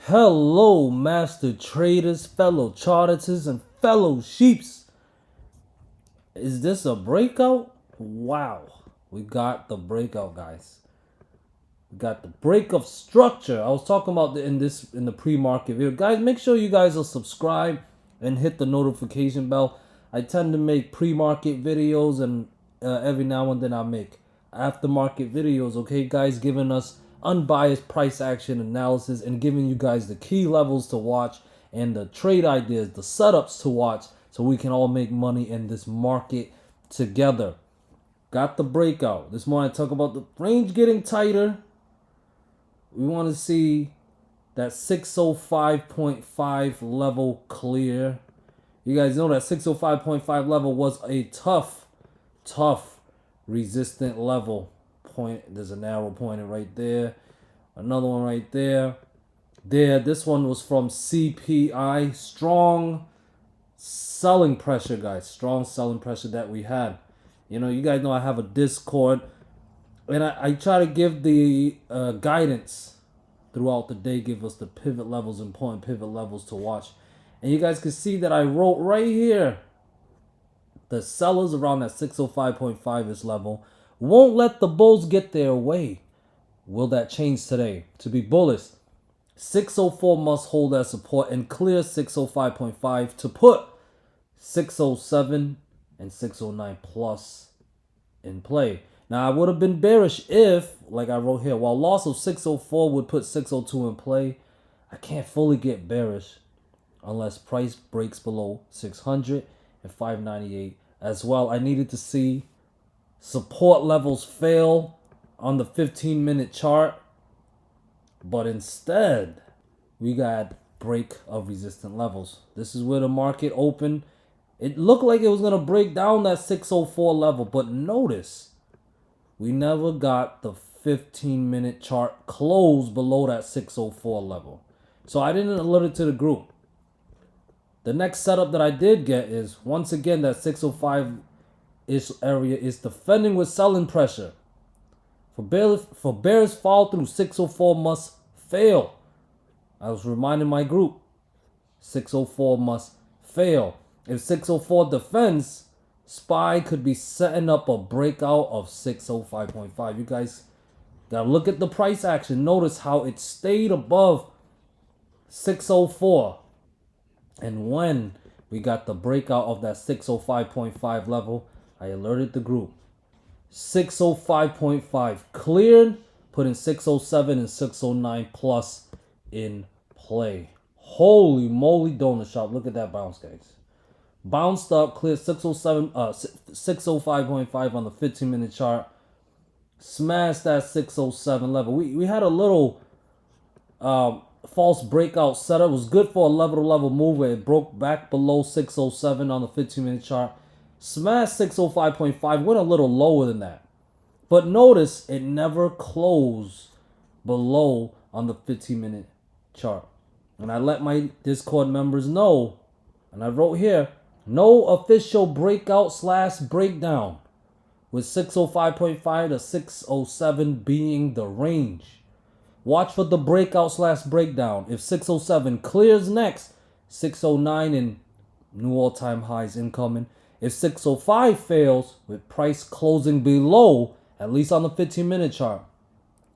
Hello, master traders, fellow charlatans, and fellow sheeps. Is this a breakout? Wow. We got the breakout, guys. We got the break of structure. I was talking about in the pre-market video. Guys, make sure you guys are subscribed and hit the notification bell. I tend to make pre-market videos and every now and then I make aftermarket videos, okay, guys, giving us unbiased price action analysis and giving you guys the key levels to watch and the trade ideas, the setups to watch so we can all make money in this market together. Got the breakout. This morning I talk about the range getting tighter. We want to see that 605.5 level clear. You guys know that 605.5 level was a tough resistant level point. There's an arrow pointing right there. Another one right there. This one was from CPI. Strong selling pressure, guys. Strong selling pressure that we had. You know, you guys know I have a Discord. And I try to give the guidance throughout the day. Give us the pivot levels, important pivot levels to watch. And you guys can see that I wrote right here. The sellers around that 605.5-ish level won't let the bulls get their way. Will that change today? To be bullish, 604 must hold as support and clear 605.5 to put 607 and 609 plus in play. Now, I would have been bearish if, like I wrote here, while loss of 604 would put 602 in play, I can't fully get bearish unless price breaks below 600 and 598. As well, I needed to see support levels fail on the 15-minute chart. But instead, we got break of resistant levels. This is where the market opened. It looked like it was going to break down that 604 level. But notice, we never got the 15-minute chart close below that 604 level. So I didn't alert it to the group. The next setup that I did get is, once again, that 605-ish area is defending with selling pressure. For bears fall through, 604 must fail. I was reminding my group, 604 must fail. If 604 defends, SPY could be setting up a breakout of 605.5. You guys gotta look at the price action. Notice how it stayed above 604. And when we got the breakout of that 605.5 level, I alerted the group. 605.5 cleared, putting 607 and 609 plus in play. Holy moly, donut shop. Look at that bounce, guys. Bounced up, cleared 605.5 on the 15-minute chart. Smashed that 607 level. We had a little false breakout setup. It was good for a level-to-level move where it broke back below 607 on the 15-minute chart. Smashed 605.5, went a little lower than that. But notice it never closed below on the 15-minute chart. And I let my Discord members know, and I wrote here, no official breakout / breakdown, with 605.5 to 607 being the range. Watch for the breakout / breakdown. If 607 clears next, 609 and new all-time highs incoming. If 605 fails, with price closing below, at least on the 15-minute chart,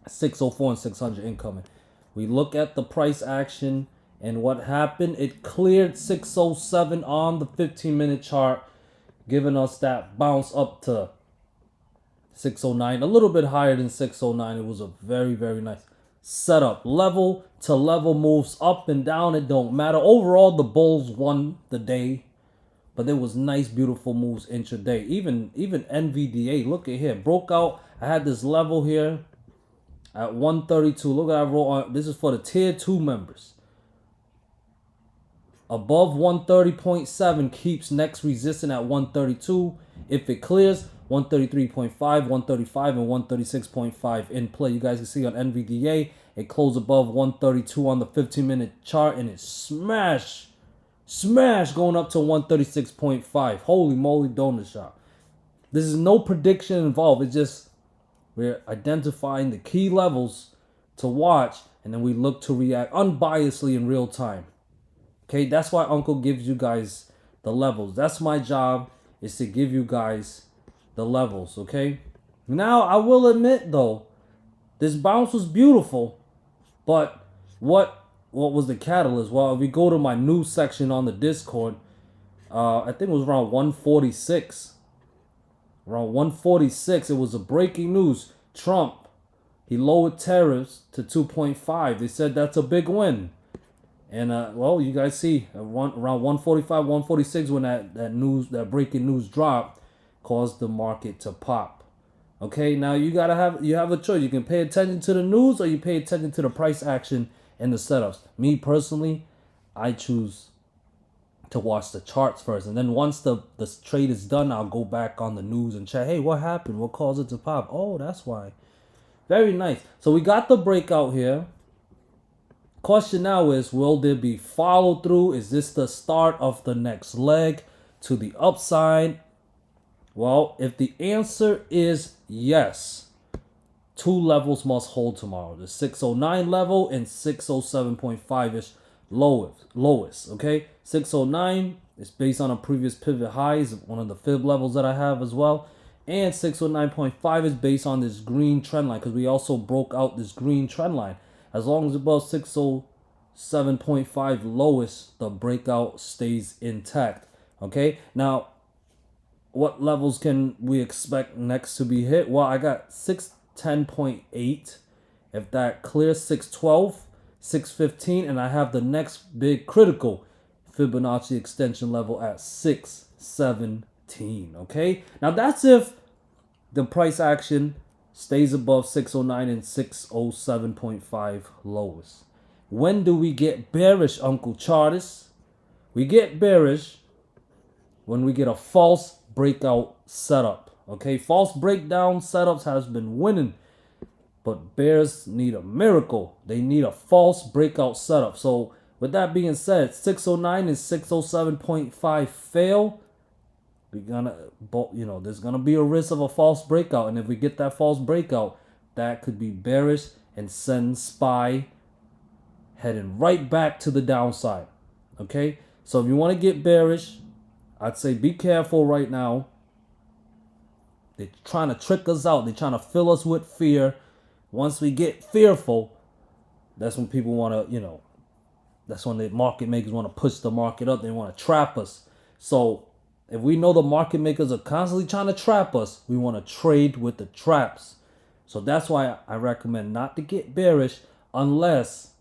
604 and 600 incoming. We look at the price action and what happened. It cleared 607 on the 15-minute chart, giving us that bounce up to 609. A little bit higher than 609. It was a very, very nice setup. Level to level moves up and down. It don't matter. Overall, the bulls won the day. But there was nice, beautiful moves intraday. Even NVDA, look at here. Broke out. I had this level here at 132. Look at I wrote on. This is for the tier 2 members. Above 130.7 keeps next resistant at 132. If it clears, 133.5, 135, and 136.5 in play. You guys can see on NVDA, it closed above 132 on the 15-minute chart, and it smashed going up to 136.5. Holy moly, donut shop. This is no prediction involved. It's just we're identifying the key levels to watch and then we look to react unbiasedly in real time. Okay, that's why Uncle gives you guys the levels. That's my job, is to give you guys the levels, okay? Now, I will admit, though, this bounce was beautiful, but what was the catalyst? Well, if we go to my news section on the Discord, I think it was around 146. Around 146, it was a breaking news. Trump, he lowered tariffs to 2.5. They said that's a big win. And well, you guys see around 145, 146 when that breaking news dropped, caused the market to pop. Okay, now you have a choice. You can pay attention to the news or you pay attention to the price action and the setups. Me personally, I choose to watch the charts first, and then once the trade is done, I'll go back on the news and check. Hey, what happened? What caused it to pop? Oh, that's why. Very nice. So we got the breakout here. Question now is, will there be follow through? Is this the start of the next leg to the upside? Well, if the answer is yes, two levels must hold tomorrow. The 609 level and 607.5-ish lowest, okay? 609 is based on a previous pivot high, is one of the fib levels that I have as well. And 609.5 is based on this green trend line, because we also broke out this green trend line. As long as above 607.5 lowest, the breakout stays intact. Okay, now what levels can we expect next to be hit? Well, I got 610.8. If that clears 612, 615, and I have the next big critical Fibonacci extension level at 617. Okay, now that's if the price action stays above 609 and 607.5 lowest. When do we get bearish, Uncle Chartist? We get bearish when we get a false breakout setup. Okay, false breakdown setups has been winning, but bears need a miracle. They need a false breakout setup. So with that being said, 609 and 607.5 fail. There's gonna be a risk of a false breakout, and if we get that false breakout, that could be bearish and send SPY heading right back to the downside. Okay, so if you want to get bearish, I'd say be careful right now. They're trying to trick us out. They're trying to fill us with fear. Once we get fearful, that's when people want to, that's when the market makers want to push the market up. They want to trap us. So if we know the market makers are constantly trying to trap us, we want to trade with the traps. So that's why I recommend not to get bearish unless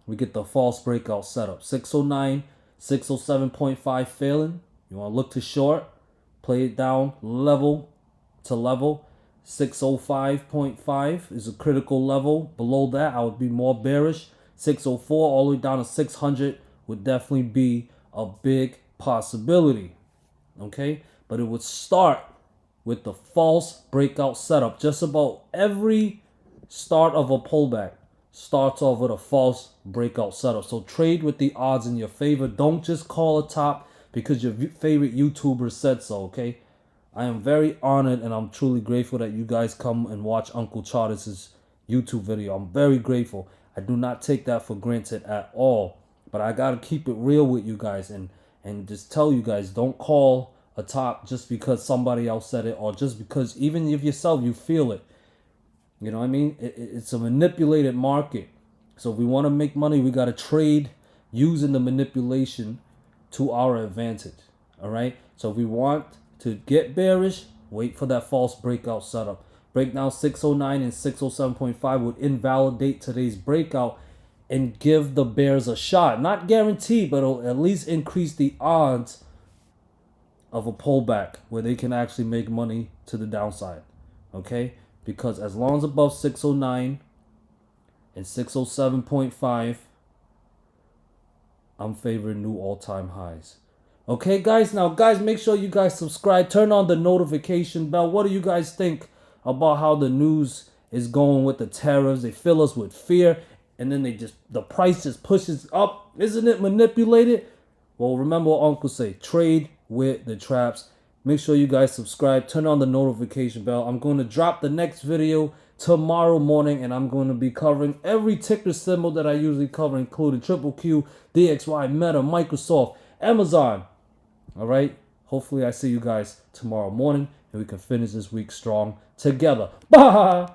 we get the false breakout setup. 609, 607.5 failing. You want to look to short, play it down level to level. 605.5 is a critical level. Below that, I would be more bearish. 604 all the way down to 600 would definitely be a big possibility. Okay, but it would start with the false breakout setup. Just about every start of a pullback starts off with a false breakout setup. So trade with the odds in your favor. Don't just call a top because your favorite YouTuber said so. Okay, I am very honored and I'm truly grateful that you guys come and watch Uncle Chartist's YouTube video. I'm very grateful. I do not take that for granted at all. But I gotta keep it real with you guys and just tell you guys, don't call a top just because somebody else said it, or just because even if yourself you feel it. You know what I mean? It's a manipulated market. So if we want to make money, we got to trade using the manipulation to our advantage. All right? So if we want to get bearish, wait for that false breakout setup. Breakdown 609 and 607.5 would invalidate today's breakout and give the bears a shot. Not guaranteed, but it'll at least increase the odds of a pullback where they can actually make money to the downside. Okay? Because as long as above 609 and 607.5, I'm favoring new all-time highs. Okay, guys? Now, guys, make sure you guys subscribe. Turn on the notification bell. What do you guys think about how the news is going with the tariffs? They fill us with fear, and then the price just pushes up. Isn't it manipulated? Well, remember what Uncle say. Trade with the traps. Make sure you guys subscribe. Turn on the notification bell. I'm going to drop the next video tomorrow morning, and I'm going to be covering every ticker symbol that I usually cover, including Triple Q, DXY, Meta, Microsoft, Amazon. All right. Hopefully, I see you guys tomorrow morning, and we can finish this week strong together. Bye.